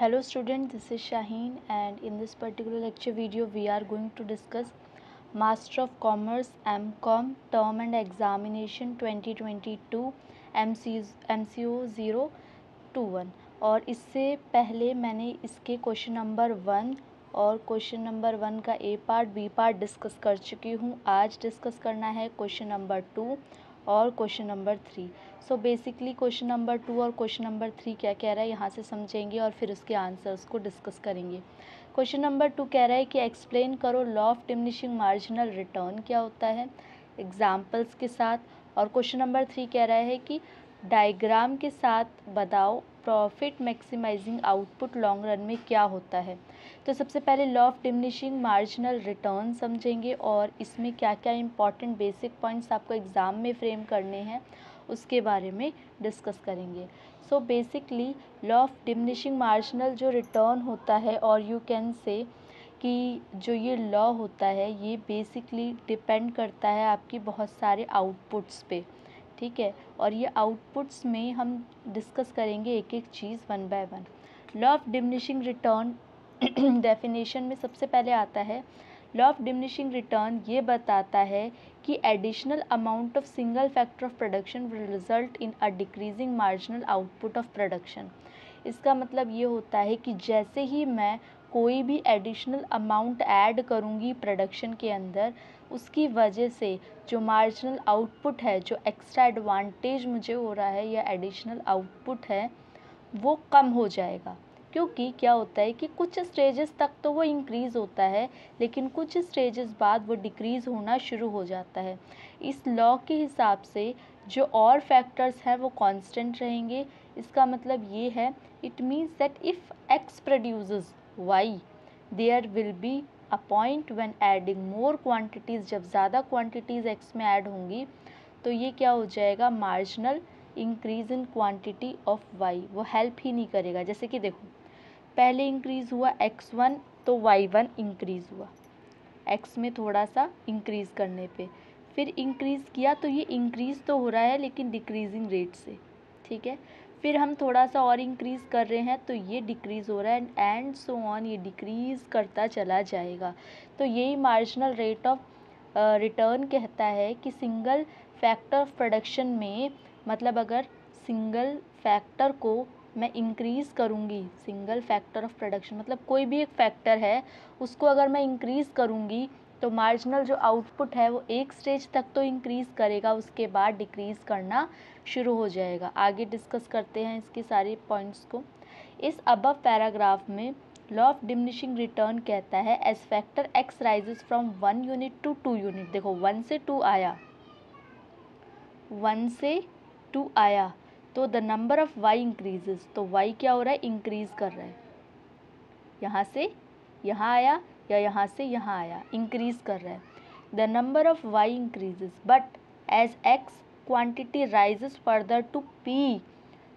Hello student, this is Shaheen and in this particular lecture video we are going to discuss Master of Commerce MCOM Term and Examination 2022 MCO 021। और इससे पहले मैंने इसके question number 1 और question number 1 का ए part B part discuss कर चुकी हूँ। आज डिस्कस करना है क्वेश्चन नंबर 2 और question number 3। So basically question number 2 और क्वेश्चन नंबर 3 क्या कह रहा है यहाँ से समझेंगे और फिर उसके आंसर्स को डिस्कस करेंगे। क्वेश्चन नंबर 2 कह रहा है कि एक्सप्लेन करो law of diminishing marginal return क्या होता है एग्जाम्पल्स के साथ। और क्वेश्चन नंबर 3 कह रहा है कि डायग्राम के साथ बताओ profit maximising output long run में क्या होता है। तो सबसे पहले law of diminishing marginal return समझेंगे और इसमें क्या क्या इंपॉर्टेंट बेसिक पॉइंट्स आपको एग्ज़ाम में फ्रेम करने हैं उसके बारे में डिस्कस करेंगे। So basically law of diminishing marginal जो रिटर्न होता है और यू कैन से कि जो ये लॉ होता है ये बेसिकली डिपेंड करता है आपकी बहुत सारे आउटपुट्स पे, ठीक है। और ये आउटपुट्स में हम डिस्कस करेंगे एक एक चीज़ one by one. Law of diminishing return definition में सबसे पहले आता है लॉ ऑफ डिमिनिशिंग रिटर्न ये बताता है कि additional amount of single factor of production will result in a decreasing marginal output of production. इसका मतलब ये होता है कि जैसे ही मैं कोई भी एडिशनल अमाउंट ऐड करूँगी प्रोडक्शन के अंदर उसकी वजह से जो मार्जिनल आउटपुट है, जो एक्स्ट्रा एडवांटेज मुझे हो रहा है या एडिशनल आउटपुट है वो कम हो जाएगा। क्योंकि क्या होता है कि कुछ स्टेजेस तक तो वो इंक्रीज़ होता है लेकिन कुछ स्टेजेस बाद वो डिक्रीज़ होना शुरू हो जाता है। इस लॉ के हिसाब से जो और फैक्टर्स हैं वो कांस्टेंट रहेंगे। इसका मतलब ये है it means that if X produces Y there will be a point when adding more quantities, जब ज़्यादा क्वांटिटीज़ एक्स में ऐड होंगी तो ये क्या हो जाएगा marginal increase in quantity of Y, वो हेल्प ही नहीं करेगा। जैसे कि देखो पहले इंक्रीज़ हुआ x1 तो y1 इंक्रीज़ हुआ x में थोड़ा सा इंक्रीज़ करने पे, फिर इंक्रीज़ किया तो ये इंक्रीज़ तो हो रहा है लेकिन डिक्रीजिंग रेट से, ठीक है। फिर हम थोड़ा सा और इंक्रीज़ कर रहे हैं तो ये डिक्रीज़ हो रहा है एंड सो ऑन, ये डिक्रीज़ करता चला जाएगा। तो यही मार्जिनल रेट ऑफ रिटर्न कहता है कि सिंगल फैक्टर ऑफ प्रोडक्शन में, मतलब अगर सिंगल फैक्टर को मैं इंक्रीज़ करूँगी, सिंगल फैक्टर ऑफ प्रोडक्शन मतलब कोई भी एक फैक्टर है उसको अगर मैं इंक्रीज़ करूँगी तो मार्जिनल जो आउटपुट है वो एक स्टेज तक तो इंक्रीज़ करेगा, उसके बाद डिक्रीज़ करना शुरू हो जाएगा। आगे डिस्कस करते हैं इसके सारे पॉइंट्स को। इस अबव पैराग्राफ में लॉ ऑफ डिमिनिशिंग रिटर्न कहता है as factor X rises from 1 unit to 2 unit. देखो 1 से 2 आया, 1 से 2 आया तो the number of y increases, तो y क्या हो रहा है इंक्रीज़ कर रहा है, यहाँ से यहाँ आया या यहाँ से यहाँ आया, इंक्रीज़ कर रहा है। The number of y increases but as x quantity rises further to p,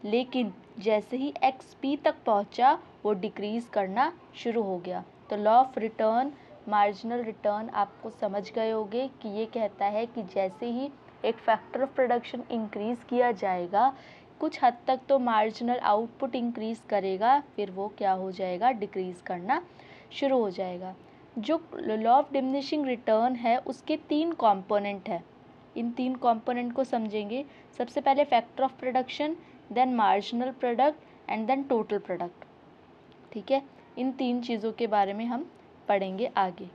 लेकिन जैसे ही x p तक पहुँचा वो डिक्रीज़ करना शुरू हो गया। तो law of return marginal return आपको समझ गए होंगे कि ये कहता है कि जैसे ही एक फैक्टर ऑफ प्रोडक्शन इंक्रीज़ किया जाएगा कुछ हद तक तो मार्जिनल आउटपुट इंक्रीज़ करेगा, फिर वो क्या हो जाएगा डिक्रीज़ करना शुरू हो जाएगा। जो लॉ ऑफ डिमिनिशिंग रिटर्न है उसके 3 कंपोनेंट है, इन 3 कंपोनेंट को समझेंगे। सबसे पहले factor of production, then marginal product and then total product, ठीक है। इन 3 चीज़ों के बारे में हम पढ़ेंगे आगे।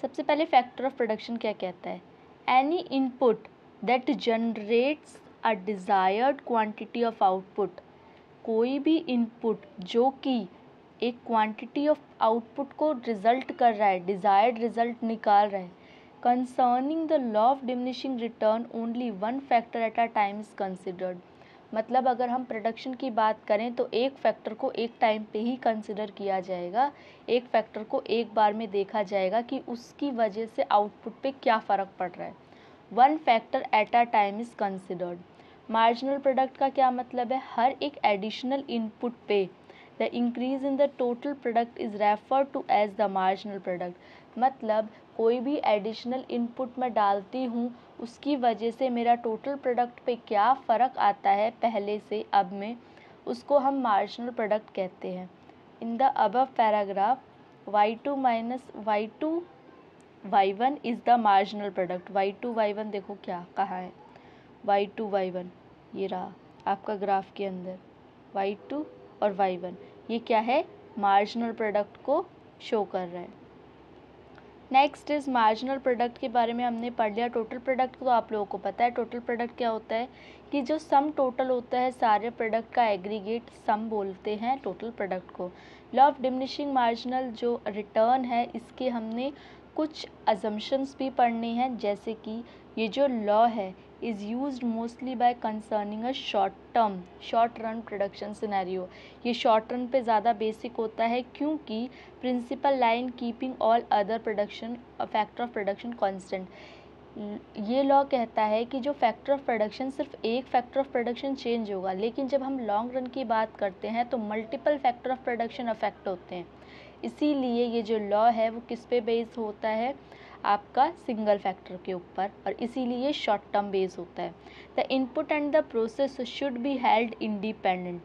सबसे पहले फैक्टर ऑफ प्रोडक्शन क्या कहता है, any input that generates a desired quantity of output, कोई भी इनपुट जो कि एक क्वांटिटी ऑफ आउटपुट को रिजल्ट कर रहा है, डिज़ायर्ड रिजल्ट निकाल रहा है। Concerning the law of diminishing return only one factor at a time is considered, मतलब अगर हम प्रोडक्शन की बात करें तो एक फैक्टर को एक टाइम पे ही कंसिडर किया जाएगा, एक फैक्टर को एक बार में देखा जाएगा कि उसकी वजह से आउटपुट पे क्या फ़र्क पड़ रहा है। One factor at a time is considered. Marginal product का क्या मतलब है, हर एक एडिशनल इनपुट पे the increase in the total product is refer to as the marginal product, मतलब कोई भी एडिशनल इनपुट मैं डालती हूँ उसकी वजह से मेरा टोटल प्रोडक्ट पे क्या फ़र्क आता है पहले से अब में, उसको हम मार्जिनल प्रोडक्ट कहते हैं। In the above paragraph y2 minus y1 is the marginal product. y2 y1 देखो क्या कहाँ है, y2 y1 ये रहा आपका ग्राफ के अंदर, y2 और y1 ये क्या है, मार्जिनल प्रोडक्ट को शो कर रहा है। नेक्स्ट इज़ मार्जिनल प्रोडक्ट के बारे में हमने पढ़ लिया। टोटल प्रोडक्ट तो आप लोगों को पता है, टोटल प्रोडक्ट क्या होता है कि जो सम टोटल होता है सारे प्रोडक्ट का एग्रीगेट सम बोलते हैं टोटल प्रोडक्ट को। लॉ ऑफ डिमिनिशिंग मार्जिनल जो रिटर्न है इसके हमने कुछ अजम्पशंस भी पढ़ने हैं, जैसे कि ये जो लॉ है is used mostly by concerning a short run production scenario. ये शॉर्ट रन पे ज़्यादा बेसिक होता है क्योंकि principle line keeping all other production factor of production constant. ये लॉ कहता है कि जो फैक्टर ऑफ प्रोडक्शन, सिर्फ एक फैक्टर ऑफ प्रोडक्शन चेंज होगा, लेकिन जब हम लॉन्ग रन की बात करते हैं तो multiple factor of production affect होते हैं। इसीलिए ये जो लॉ है वो किस पे बेस्ड होता है, आपका सिंगल फैक्टर के ऊपर, और इसीलिए शॉर्ट टर्म बेस होता है। The input and the process should be held independent,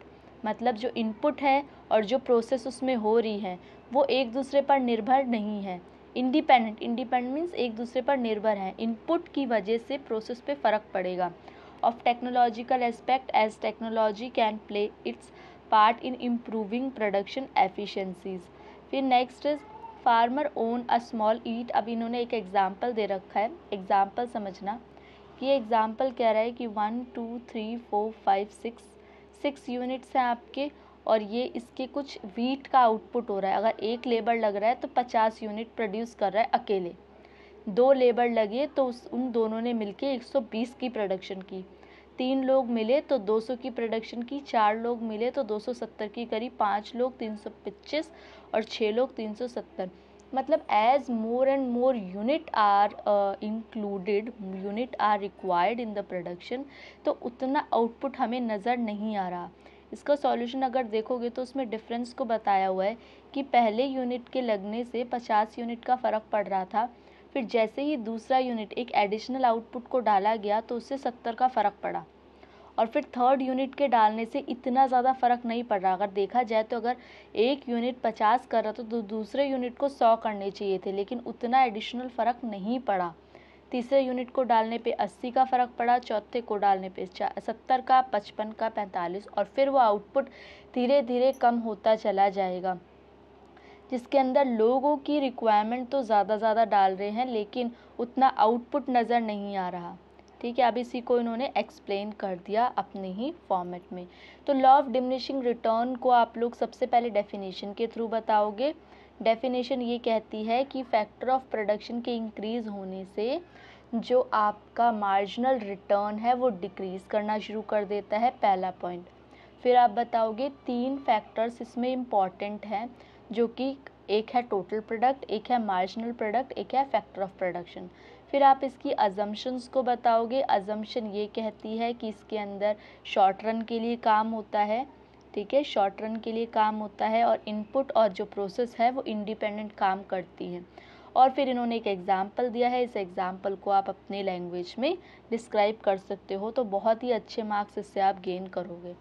मतलब जो इनपुट है और जो प्रोसेस उसमें हो रही है वो एक दूसरे पर निर्भर नहीं है। इंडिपेंडेंट मीन्स एक दूसरे पर निर्भर है। इनपुट की वजह से प्रोसेस पे फ़र्क पड़ेगा। Of technological aspect as technology can play its part in improving production efficiencies. फिर next is farmer own a small eat. अब इन्होंने एक एग्जाम्पल दे रखा है, एग्जाम्पल समझना कि ये एग्जाम्पल कह रहा है कि 1 2 3 4 5 6 यूनिट्स हैं आपके, और ये इसके कुछ वीट का आउटपुट हो रहा है। अगर एक लेबर लग रहा है तो 50 यूनिट प्रोड्यूस कर रहा है अकेले, 2 लेबर लगे तो उन दोनों ने मिलके 120 की प्रोडक्शन की, 3 लोग मिले तो 200 की प्रोडक्शन की, 4 लोग मिले तो 270 की करी, 5 लोग 325 और 6 लोग 370। मतलब as more and more unit are required in the production, तो उतना आउटपुट हमें नज़र नहीं आ रहा। इसका सॉल्यूशन अगर देखोगे तो उसमें डिफरेंस को बताया हुआ है कि पहले यूनिट के लगने से 50 यूनिट का फ़र्क पड़ रहा था, फिर जैसे ही दूसरा यूनिट एक एडिशनल आउटपुट को डाला गया तो उससे 70 का फ़र्क पड़ा, और फिर थर्ड यूनिट के डालने से इतना ज़्यादा फ़र्क नहीं पड़ रहा। अगर देखा जाए तो अगर एक यूनिट 50 कर रहा था तो दूसरे यूनिट को 100 करने चाहिए थे, लेकिन उतना एडिशनल फ़र्क नहीं पड़ा। तीसरे यूनिट को डालने पे 80 का फ़र्क पड़ा, चौथे को डालने पे 70 का, 55 का, 45, और फिर वो आउटपुट धीरे धीरे कम होता चला जाएगा, जिसके अंदर लोगों की रिक्वायरमेंट तो ज़्यादा डाल रहे हैं लेकिन उतना आउटपुट नज़र नहीं आ रहा। ठीक है, अब इसी को इन्होंने एक्सप्लेन कर दिया अपने ही फॉर्मेट में। तो लॉ ऑफ डिमिनिशिंग रिटर्न को आप लोग सबसे पहले डेफिनेशन के थ्रू बताओगे। डेफिनेशन ये कहती है कि फैक्टर ऑफ प्रोडक्शन के इंक्रीज़ होने से जो आपका मार्जिनल रिटर्न है वो डिक्रीज़ करना शुरू कर देता है, पहला पॉइंट। फिर आप बताओगे 3 फैक्टर्स इसमें इम्पॉर्टेंट हैं, जो कि एक है टोटल प्रोडक्ट, एक है मार्जिनल प्रोडक्ट, एक है फैक्टर ऑफ प्रोडक्शन। फिर आप इसकी अजम्पशंस को बताओगे। अजम्पशन ये कहती है कि इसके अंदर शॉर्ट रन के लिए काम होता है, ठीक है, शॉर्ट रन के लिए काम होता है, और इनपुट और जो प्रोसेस है वो इंडिपेंडेंट काम करती है। और फिर इन्होंने एक एग्जाम्पल दिया है, इस एग्जाम्पल को आप अपने लैंग्वेज में डिस्क्राइब कर सकते हो, तो बहुत ही अच्छे मार्क्स इससे आप गेन करोगे।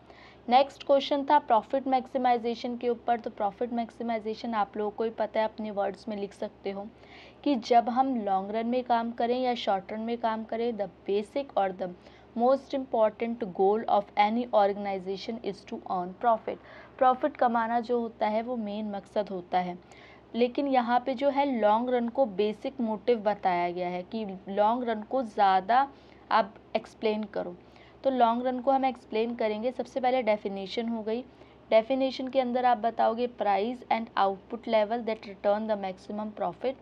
नेक्स्ट क्वेश्चन था प्रॉफिट मैक्सिमाइजेशन के ऊपर। तो प्रॉफिट मैक्सिमाइजेशन आप लोगों को ही पता है, अपने वर्ड्स में लिख सकते हो कि जब हम लॉन्ग रन में काम करें या शॉर्ट रन में काम करें, द बेसिक और the most important goal of any organization is to earn profit. Profit कमाना जो होता है वो मेन मकसद होता है, लेकिन यहाँ पे जो है लॉन्ग रन को बेसिक मोटिव बताया गया है कि लॉन्ग रन को ज़्यादा आप एक्सप्लेन करो। तो लॉन्ग रन को हम एक्सप्लेन करेंगे। सबसे पहले डेफिनेशन हो गई। डेफिनेशन के अंदर आप बताओगे price and output level that return the maximum profit.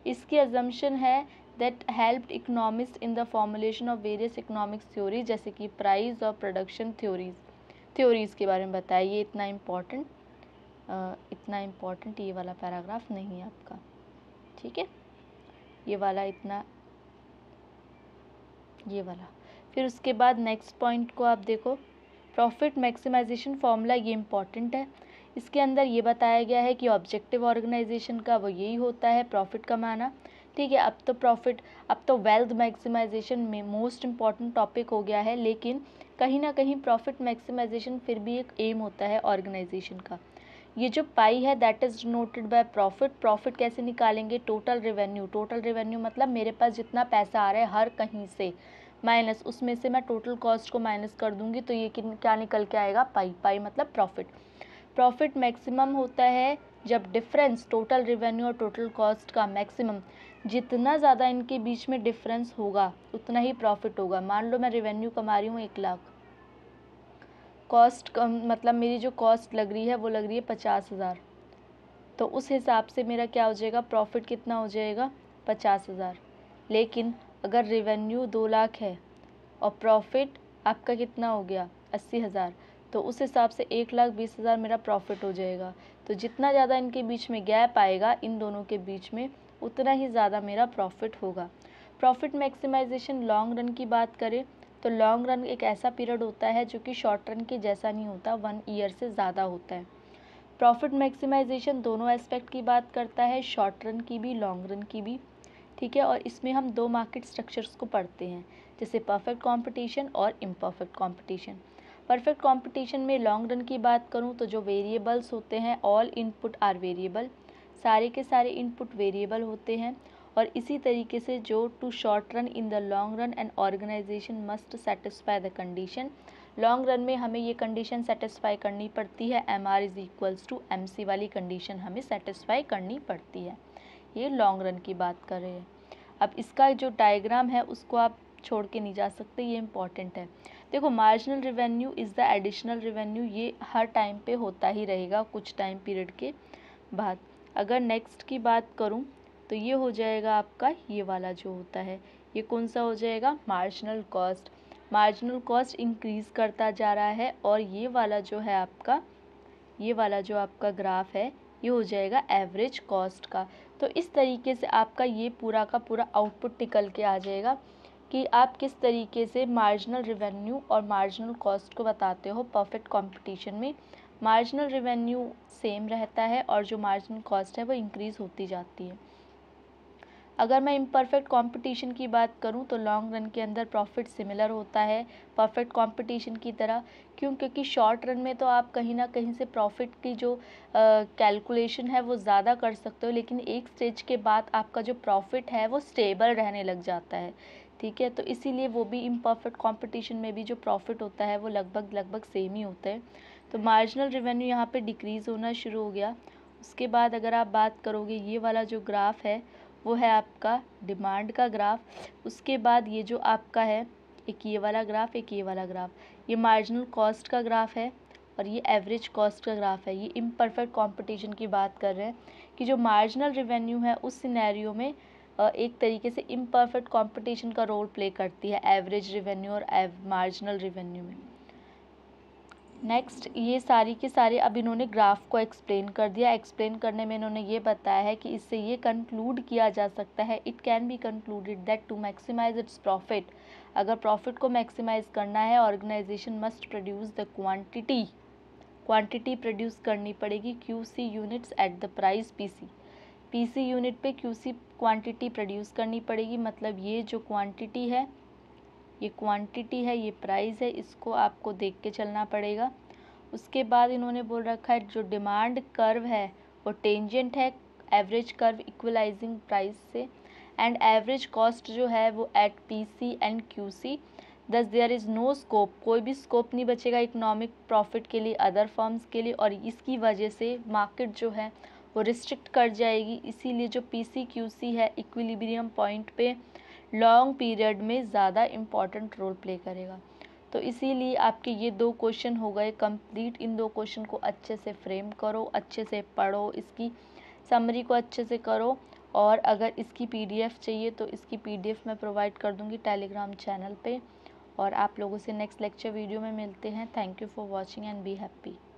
इसकी अजम्पशन है that helped economics in the formulation of various economics theories, जैसे कि प्राइस और प्रोडक्शन थ्योरीज़ के बारे में बताया। ये इतना इम्पॉर्टेंट ये वाला पैराग्राफ नहीं है आपका, ठीक है, ये वाला फिर उसके बाद नेक्स्ट पॉइंट को आप देखो, प्रॉफिट मैक्सिमाइजेशन फॉर्मूला, ये इम्पॉर्टेंट है। इसके अंदर ये बताया गया है कि ऑब्जेक्टिव ऑर्गेनाइजेशन का वो यही होता है, प्रॉफिट कमाना, ठीक है। अब तो वेल्थ मैक्सिमाइजेशन में मोस्ट इम्पॉर्टेंट टॉपिक हो गया है, लेकिन कहीं ना कहीं प्रॉफिट मैक्सिमाइजेशन फिर भी एक एम होता है ऑर्गेनाइजेशन का। ये जो पाई है that is denoted by profit. Profit कैसे निकालेंगे? टोटल रेवेन्यू मतलब मेरे पास जितना पैसा आ रहा है हर कहीं से, माइनस उसमें से मैं टोटल कॉस्ट को माइनस कर दूंगी, तो ये क्या निकल के आएगा? पाई मतलब प्रॉफिट। प्रॉफिट मैक्सिमम होता है जब डिफरेंस टोटल रेवेन्यू और टोटल कॉस्ट का मैक्सिमम, जितना ज़्यादा इनके बीच में डिफरेंस होगा उतना ही प्रॉफिट होगा। मान लो मैं रेवेन्यू कमा रही हूँ 1 लाख, कॉस्ट मतलब मेरी जो कॉस्ट लग रही है वो लग रही है 50,000, तो उस हिसाब से मेरा क्या हो जाएगा? प्रॉफिट कितना हो जाएगा? 50,000। लेकिन अगर रेवेन्यू 2 लाख है और प्रॉफिट आपका कितना हो गया? 80,000, तो उस हिसाब से 1,20,000 मेरा प्रॉफिट हो जाएगा। तो जितना ज़्यादा इनके बीच में गैप आएगा इन दोनों के बीच में, उतना ही ज़्यादा मेरा प्रॉफिट होगा। प्रॉफिट मैक्सिमाइजेशन लॉन्ग रन की बात करें तो लॉन्ग रन एक ऐसा पीरियड होता है जो कि शॉर्ट रन के जैसा नहीं होता, 1 ईयर से ज़्यादा होता है। प्रॉफिट मैक्सिमाइजेशन दोनों एस्पेक्ट की बात करता है, शॉर्ट रन की भी, लॉन्ग रन की भी, ठीक है। और इसमें हम 2 मार्केट स्ट्रक्चर्स को पढ़ते हैं, जैसे परफेक्ट कंपटीशन और इम्परफेक्ट कंपटीशन। परफेक्ट कंपटीशन में लॉन्ग रन की बात करूं तो जो वेरिएबल्स होते हैं, ऑल इनपुट आर वेरिएबल, सारे के सारे इनपुट वेरिएबल होते हैं। और इसी तरीके से जो to short run in the long run and organization must satisfy the condition. Long run में हमें ये कंडीशन सेटिस्फाई करनी पड़ती है, MR is equals to MC वाली कंडीशन हमें सेटिस्फाई करनी पड़ती है। ये लॉन्ग रन की बात कर रहे हैं। अब इसका जो डायग्राम है उसको आप छोड़ के नहीं जा सकते, ये इम्पॉर्टेंट है। देखो, marginal revenue is the additional revenue, ये हर टाइम पे होता ही रहेगा कुछ टाइम पीरियड के बाद। अगर नेक्स्ट की बात करूं तो ये हो जाएगा आपका ये वाला जो होता है, ये कौन सा हो जाएगा? Marginal cost. Marginal cost increase करता जा रहा है और ये वाला जो है आपका, ये वाला जो आपका ग्राफ है ये हो जाएगा एवरेज कॉस्ट का। तो इस तरीके से आपका ये पूरा का पूरा आउटपुट निकल के आ जाएगा कि आप किस तरीके से मार्जिनल रेवेन्यू और मार्जिनल कॉस्ट को बताते हो। परफेक्ट कंपटीशन में मार्जिनल रेवेन्यू सेम रहता है और जो मार्जिनल कॉस्ट है वो इंक्रीज़ होती जाती है। अगर मैं इम्परफेक्ट कंपटीशन की बात करूं तो लॉन्ग रन के अंदर प्रॉफिट सिमिलर होता है परफेक्ट कंपटीशन की तरह। क्यों? क्योंकि शॉर्ट रन में तो आप कहीं ना कहीं से प्रॉफिट की जो कैलकुलेशन है वो ज़्यादा कर सकते हो, लेकिन एक स्टेज के बाद आपका जो प्रॉफिट है वो स्टेबल रहने लग जाता है, ठीक है। तो इसीलिए वो भी इम्परफेक्ट कंपटीशन में भी जो प्रॉफिट होता है वो लगभग सेम ही होता है। तो मार्जिनल रेवेन्यू यहाँ पे डिक्रीज़ होना शुरू हो गया। उसके बाद अगर आप बात करोगे, ये वाला जो ग्राफ है वो है आपका डिमांड का ग्राफ। उसके बाद ये जो आपका है, एक ये वाला ग्राफ, एक ये वाला ग्राफ, ये मार्जिनल कॉस्ट का ग्राफ है और ये एवरेज कॉस्ट का ग्राफ है। ये इम्परफेक्ट कंपटीशन की बात कर रहे हैं कि जो मार्जिनल रेवेन्यू है उस सिनेरियो में एक तरीके से इम्परफेक्ट कंपटीशन का रोल प्ले करती है एवरेज रेवेन्यू और मार्जिनल रेवेन्यू में। नेक्स्ट, ये सारी के सारे अब इन्होंने ग्राफ को एक्सप्लेन कर दिया। एक्सप्लेन करने में इन्होंने ये बताया है कि इससे ये कंक्लूड किया जा सकता है, it can be concluded that to maximize its profit, अगर प्रॉफिट को मैक्सिमाइज करना है organization must produce the quantity produce करनी पड़ेगी QC units at the price PC unit पे QC क्वांटिटी प्रोड्यूस करनी पड़ेगी। मतलब ये जो क्वांटिटी है, ये क्वांटिटी है, ये प्राइस है, इसको आपको देख के चलना पड़ेगा। उसके बाद इन्होंने बोल रखा है जो डिमांड कर्व है वो टेंजेंट है एवरेज कर्व इक्वलाइजिंग प्राइस से, एंड एवरेज कॉस्ट जो है वो एट PC एंड QC। दस देयर इज़ नो स्कोप, कोई भी स्कोप नहीं बचेगा इकोनॉमिक प्रॉफिट के लिए अदर फर्म्स के लिए, और इसकी वजह से मार्केट जो है वो रिस्ट्रिक्ट कर जाएगी। इसीलिए जो PC QC है इक्विलिब्रियम पॉइंट पे लॉन्ग पीरियड में ज़्यादा इम्पॉर्टेंट रोल प्ले करेगा। तो इसीलिए आपके ये 2 क्वेश्चन हो गए कंप्लीट। इन 2 क्वेश्चन को अच्छे से फ्रेम करो, अच्छे से पढ़ो, इसकी समरी को अच्छे से करो, और अगर इसकी PDF चाहिए तो इसकी PDF मैं प्रोवाइड कर दूँगी टेलीग्राम चैनल पे। और आप लोगों से नेक्स्ट लेक्चर वीडियो में मिलते हैं। Thank you for watching and be happy.